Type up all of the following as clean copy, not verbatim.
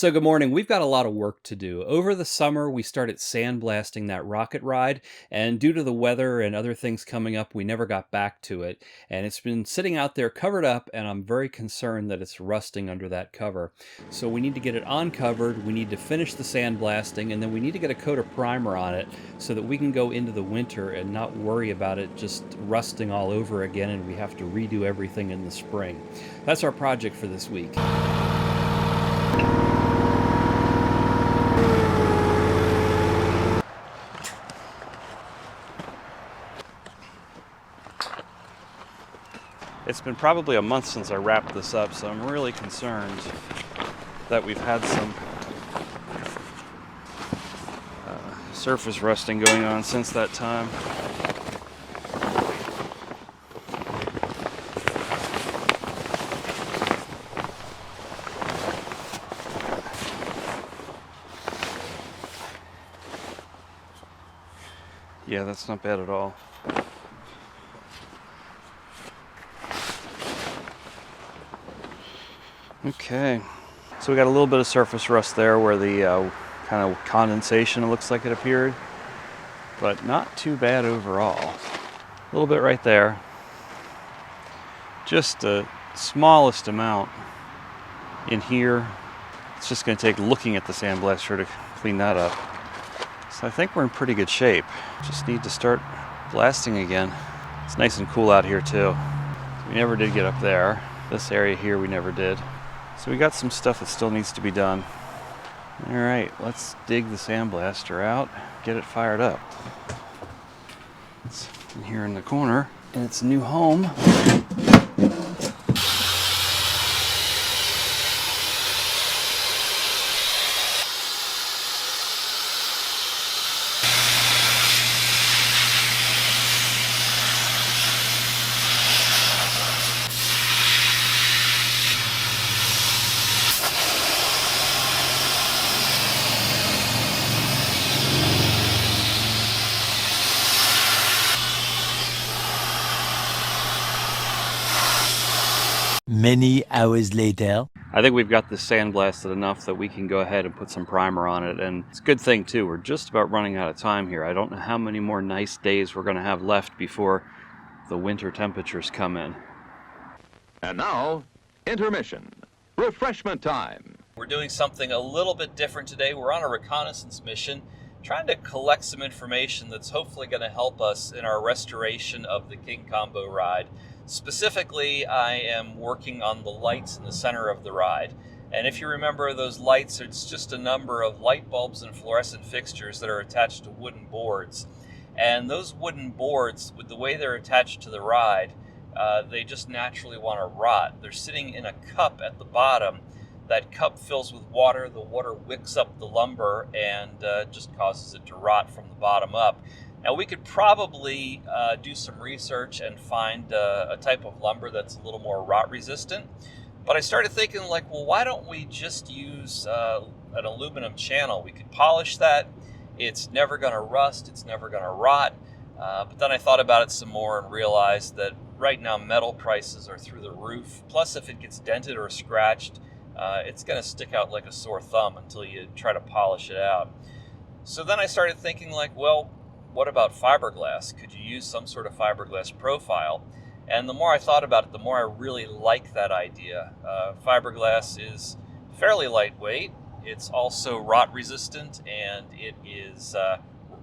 So good morning. We've got a lot of work to do. Over the summer, we started sandblasting that rocket ride, and due to the weather and other things coming up, we never got back to it. And it's been sitting out there covered up, and I'm very concerned that it's rusting under that cover. So we need to get it uncovered, we need to finish the sandblasting, and then we need to get a coat of primer on it so that we can go into the winter and not worry about it just rusting all over again and we have to redo everything in the spring. That's our project for this week. It's been probably a month since I wrapped this up, so I'm really concerned that we've had some surface rusting going on since that time. Yeah, that's not bad at all. Okay, so we got a little bit of surface rust there where the kind of condensation, it looks like it appeared, but not too bad overall. A little bit right there. Just the smallest amount in here. It's just going to take looking at the sandblaster to clean that up. So I think we're in pretty good shape. Just need to start blasting again. It's nice and cool out here too. We never did get up there. This area here we never did. So we got some stuff that still needs to be done. All right, let's dig the sandblaster out, get it fired up. It's in here in the corner in its new home. Many hours later. I think we've got this sandblasted enough that we can go ahead and put some primer on it, and it's a good thing too. We're just about running out of time here. I don't know how many more nice days we're going to have left before the winter temperatures come in. And now, intermission. Refreshment time. We're doing something a little bit different today. We're on a reconnaissance mission, trying to collect some information that's hopefully going to help us in our restoration of the King Combo ride. Specifically, I am working on the lights in the center of the ride. And if you remember those lights, it's just a number of light bulbs and fluorescent fixtures that are attached to wooden boards. And those wooden boards, with the way they're attached to the ride, they just naturally want to rot. They're sitting in a cup at the bottom. That cup fills with water. The water wicks up the lumber and just causes it to rot from the bottom up. Now, we could probably do some research and find a type of lumber that's a little more rot resistant. But I started thinking, like, well, why don't we just use an aluminum channel? We could polish that. It's never going to rust. It's never going to rot. But then I thought about it some more and realized that right now metal prices are through the roof. Plus, if it gets dented or scratched, it's going to stick out like a sore thumb until you try to polish it out. So then I started thinking, like, well, what about fiberglass? Could you use some sort of fiberglass profile? And the more I thought about it, the more I really like that idea. Fiberglass is fairly lightweight. It's also rot resistant, and it is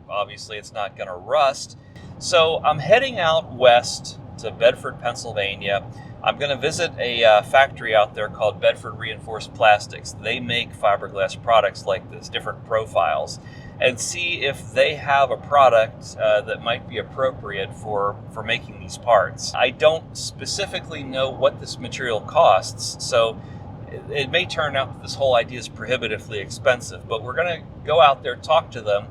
obviously it's not going to rust. So I'm heading out west to Bedford, Pennsylvania. I'm going to visit a factory out there called Bedford Reinforced Plastics. They make fiberglass products like this, different profiles, and see if they have a product that might be appropriate for making these parts. I don't specifically know what this material costs, so it may turn out that this whole idea is prohibitively expensive, but we're going to go out there, talk to them,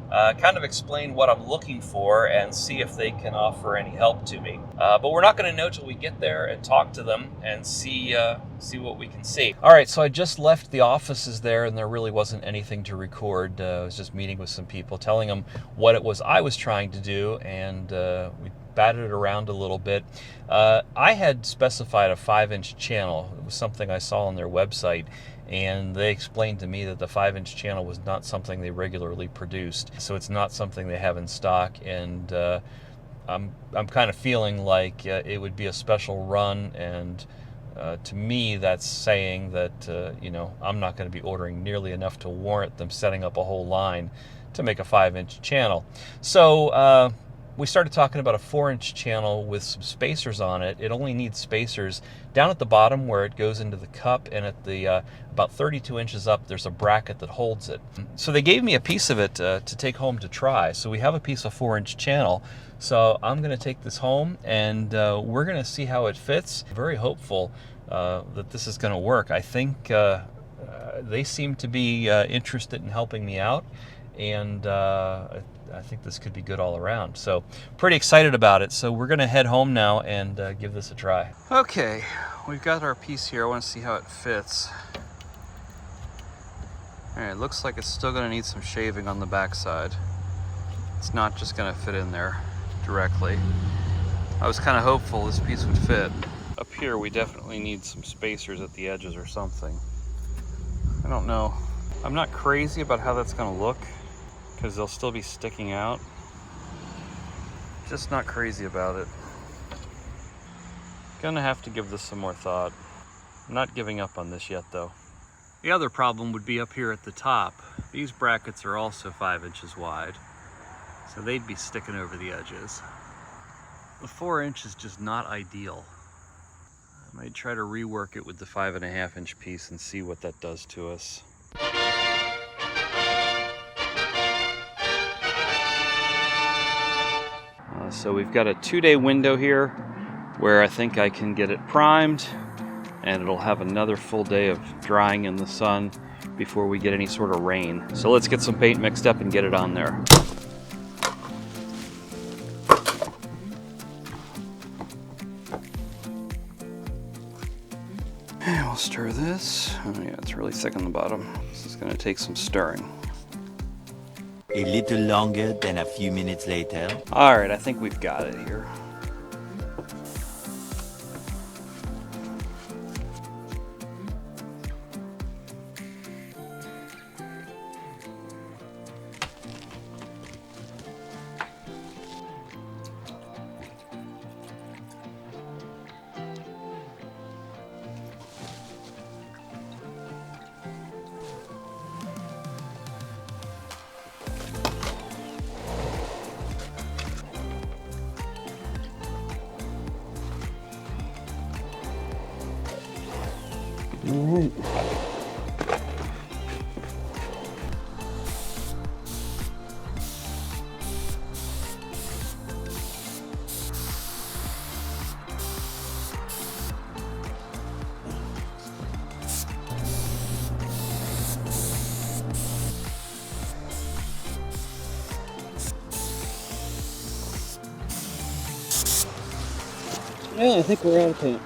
kind of explain what I'm looking for and see if they can offer any help to me. But we're not going to know till we get there and talk to them and see what we can see. All right, so I just left the offices there, and there really wasn't anything to record. I was just meeting with some people, telling them what it was I was trying to do, and we batted it around a little bit. I had specified a 5-inch channel. It was something I saw on their website, and they explained to me that the 5-inch channel was not something they regularly produced, so it's not something they have in stock, and I'm kind of feeling like it would be a special run, and to me that's saying that you know, I'm not going to be ordering nearly enough to warrant them setting up a whole line to make a 5-inch channel. So we started talking about a 4-inch channel with some spacers on it. It only needs spacers down at the bottom where it goes into the cup, and at the about 32 inches up, there's a bracket that holds it. So they gave me a piece of it to take home to try. So we have a piece of 4-inch channel. So I'm going to take this home, and we're going to see how it fits. Very hopeful that this is going to work. I think they seem to be interested in helping me out, and I think this could be good all around. So pretty excited about it. So we're gonna head home now and give this a try. Okay, we've got our piece here. I want to see how it fits. All right, looks like it's still gonna need some shaving on the backside. It's not just gonna fit in there directly. I was kind of hopeful this piece would fit. Up here we definitely need some spacers at the edges or something. I don't know. I'm not crazy about how that's gonna look, because they'll still be sticking out. Just not crazy about it. Gonna have to give this some more thought. I'm not giving up on this yet though. The other problem would be up here at the top. These brackets are also 5 inches wide, so they'd be sticking over the edges. The 4-inch is just not ideal. I might try to rework it with the 5.5-inch piece and see what that does to us. So we've got a 2-day window here where I think I can get it primed, and it'll have another full day of drying in the sun before we get any sort of rain. So let's get some paint mixed up and get it on there. And we'll stir this. Oh yeah, it's really thick on the bottom. This is gonna take some stirring. A little longer than a few minutes later. All right, I think we've got it here. All right. Yeah, I think we're out of paint.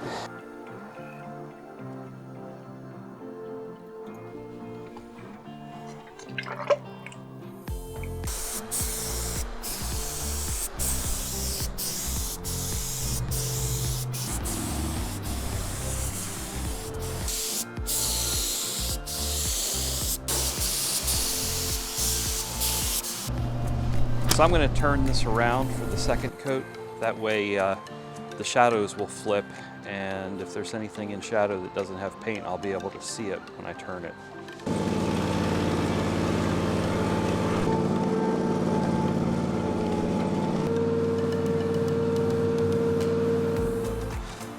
So I'm going to turn this around for the second coat. That way the shadows will flip, and if there's anything in shadow that doesn't have paint, I'll be able to see it when I turn it.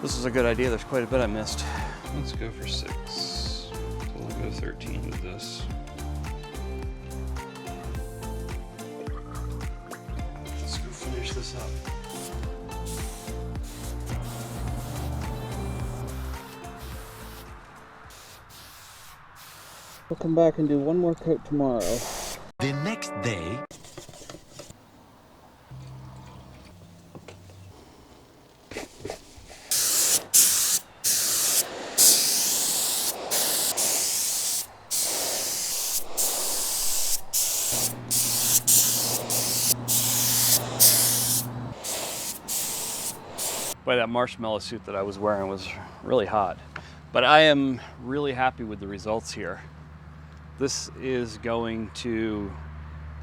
This is a good idea. There's quite a bit I missed. Let's go for 6. So we'll go 13 with this. Let's go finish this up. We'll come back and do one more coat tomorrow. The next day. Boy, that marshmallow suit that I was wearing was really hot. But I am really happy with the results here. This is going to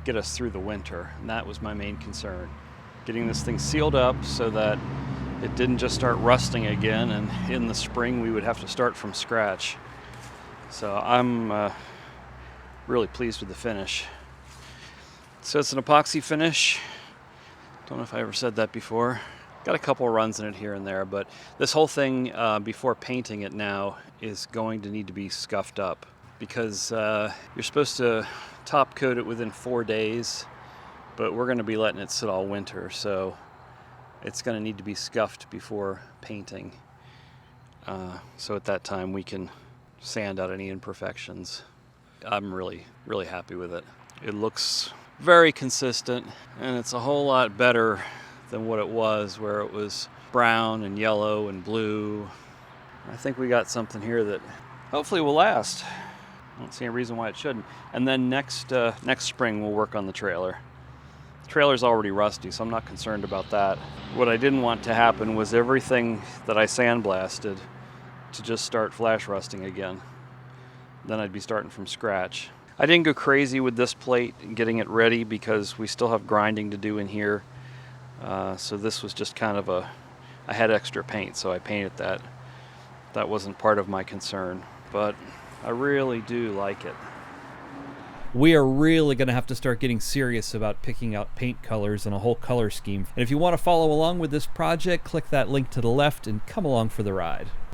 get us through the winter, and that was my main concern. Getting this thing sealed up so that it didn't just start rusting again, and in the spring we would have to start from scratch. So I'm really pleased with the finish. So it's an epoxy finish. Don't know if I ever said that before. Got a couple of runs in it here and there, but this whole thing, before painting it now, is going to need to be scuffed up, because you're supposed to top coat it within 4 days, but we're going to be letting it sit all winter, so it's going to need to be scuffed before painting. So at that time we can sand out any imperfections. I'm really, really happy with it. It looks very consistent, and it's a whole lot better than what it was, where it was brown and yellow and blue. I think we got something here that hopefully will last. I don't see any reason why it shouldn't. And then next spring we'll work on the trailer. The trailer's already rusty, so I'm not concerned about that. What I didn't want to happen was everything that I sandblasted to just start flash rusting again. Then I'd be starting from scratch. I didn't go crazy with this plate and getting it ready, because we still have grinding to do in here. So this was just kind of I had extra paint, so I painted that. That wasn't part of my concern, but I really do like it. We are really going to have to start getting serious about picking out paint colors and a whole color scheme. And if you want to follow along with this project, click that link to the left and come along for the ride.